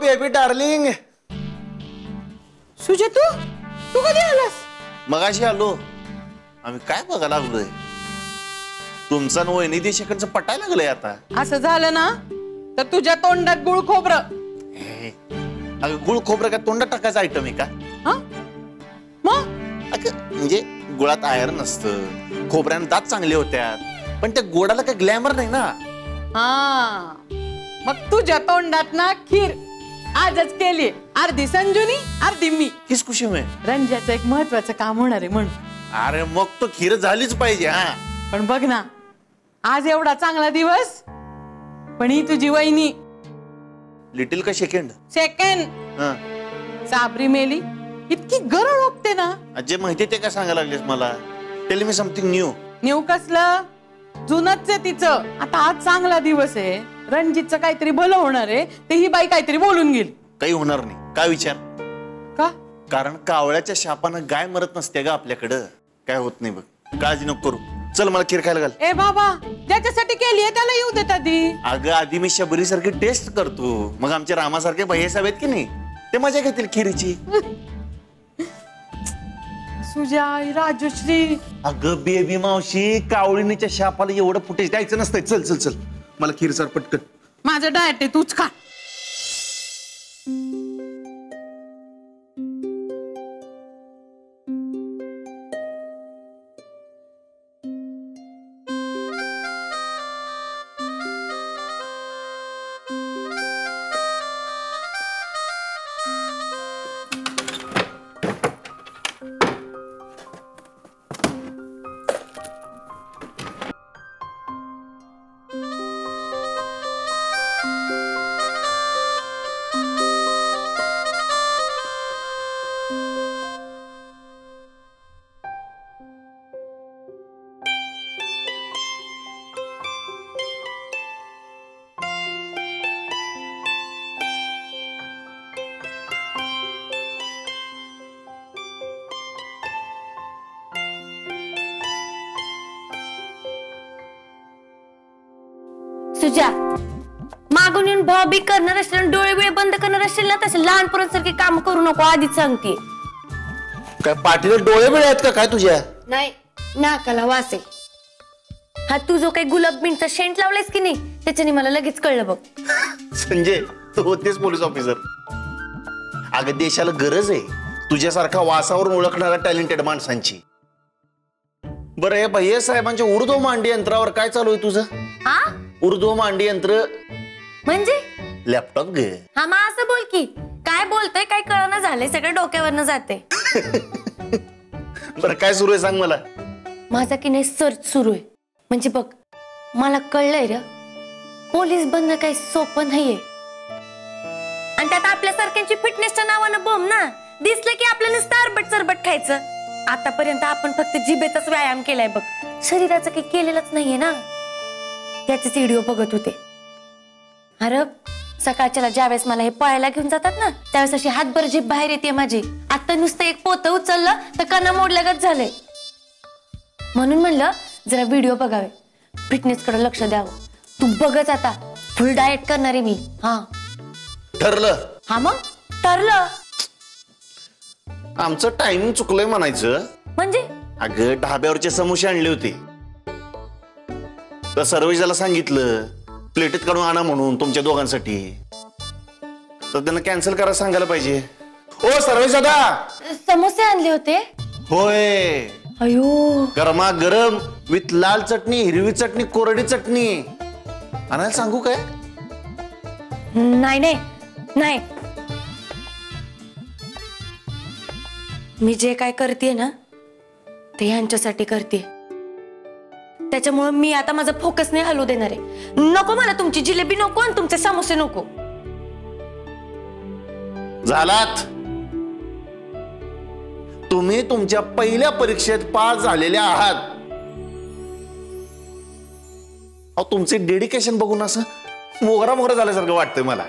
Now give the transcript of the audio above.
Baby darling. Sujay तू तू कधी आलास? मगाशी आलो. आम्ही काय बघायला लागलोय, तुमचा वहिनी देशाकडचं पटायला लागलंय आता. असं झालं ना तर तुझ्या तोंडात गुळ खोबरं. अगं गुळ खोबरं का तोंडात टाकायचं आयटम आहे का? मग म्हणजे गुळात आयर्न नसतं, खोबऱ्यानं दात चांगले होत्यात, पण त्या गोडाला काही ग्लॅमर नाही ना. मग तुझ्या तोंडात ना खीर आजच केली, अर्धी संजुनी अर्धी मी. हीच खुशी आहे. रंजाचं एक महत्वाचं काम होणार आहे म्हणून. अरे मग तो खीर झालीच पाहिजे. पण बघ ना, आज एवढा चांगला दिवस, पण ही तुझी वहिनी लिटिल का सेकंड साबरी मेली, इतकी गरळ ओकते ना. जे माहिती ते काय सांगायला लागलेस मला? Tell me something new. New कसलं, जुनच आहे तिचं. आता आज चांगला दिवस आहे, रणजितचं काहीतरी भलं होणार आहे, ते ही बाई काहीतरी बोलून गेली. काही होणार नाही. काय विचार का? कारण कावळ्याच्या शापानं गाय मरत नसते ग आपल्याकडं. काय होत नाही बघ, काळजी नको करू. चल मला खीर खायला घाल. ए बाबा, ज्याच्यासाठी केलीये त्याला येऊ देत आधी. अगं आधी मी शबरी सारखी टेस्ट करतो, मग आमच्या रामासारखे भैया साहेब आहेत की नाही, ते मजा घेतील खिरीची. सुजाई राजश्री. अगं बेबी मावशी, कावळीनीच्या शापाला एवढं फुटेज द्यायचं नसतंय. चल चल चल, मला खीर सर पटकन. माझं डाएट आहे, तूच खा. तुझ्या मागून येऊन भाभी करणार असेल, डोळे बिळे बंद करणार असेल ना, तसे लहान पोरांसारखी काम करू नको, आधीच सांगते. काय पाठीला डोळे बिळे आहेत का काय तुझ्या? नाही, नाकाला वास आहे. हा तू जो काही गुलाब बिनचा शेंट लावलायस की नाही, त्याच्याने मला लगेच कळलं बघ. संजय, तू होतेस पोलीस ऑफिसर. अगं देशाला गरज आहे तुझ्यासारखा वासावरून ओळखणाऱ्या टॅलेंटेड माणसांची. बरं, हे भैया साहेबांच्या उर्दू मांडी यंत्रावर काय चालू आहे तुझं? उर्दू मांडी यंत्र म्हणजे लॅपटॉप घे. हा मग असं बोल की, काय बोलतोय काय कळना झालंय, सगळं डोक्यावरनं जाते. बरं काय सुरू आहे सांग मला. माझा की नाही सर्च सुरू आहे. म्हणजे बघ, मला कळलंय रे, पोलीस बनणं काही सोपं नाहीये. आणि त्यात आपल्यासारख्यांची फिटनेसच्या नावानं बॉम्ब ना, दिसलं की आपल्याला सरबट सरबट खायचं. आतापर्यंत आपण फक्त जिभेचाच व्यायाम केलाय बघ, शरीराचं काही केलेलंच नाहीये ना. त्याचेच व्हिडिओ बघत होते. अरे सकाळच्याला ज्यावेळेस मला हे पळायला घेऊन जातात ना, त्यावेळेस अशी हातभर जीभ बाहेर येते माझी. आता नुसतं एक पोतं उचललं तर कणा मोडल्यागत झालंय. म्हणून म्हणलं जरा व्हिडिओ बघावे, फिटनेस कडे लक्ष द्यावं. तू बघच आता, फुल डाएट करणारे मी. हा ठरलं? हा मग ठरलं. आमचं टायमिंग चुकलंय म्हणायचं. म्हणजे अगं ढाब्यावरचे समोसे आणले होते, तर सर्वेजाला सांगितलं प्लेटीत काढून आणा म्हणून तुमच्या दोघांसाठी, तर त्यांना कॅन्सल करायला सांगायला पाहिजे. ओ सर्वेजादा, समोसे आणले होते? होय. अयो, गरमा गरम विथ लाल चटणी, हिरवी चटणी, कोरडी चटणी आणायला सांगू काय? नाही नाही नाही, मी जे काय करते ना ते ह्यांच्यासाठी करते. त्याच्यामुळे मी आता माझा फोकस नाही हलवू देणार आहे. नको मला तुमची जिलेबी नको आणि तुमचे समोसे नको. झालात तुम्ही तुमच्या पहिल्या परीक्षेत पास झालेले आहात. तुमचे डेडिकेशन बघून असं मोगरा मोगरा झाल्यासारखं वाटतंय मला.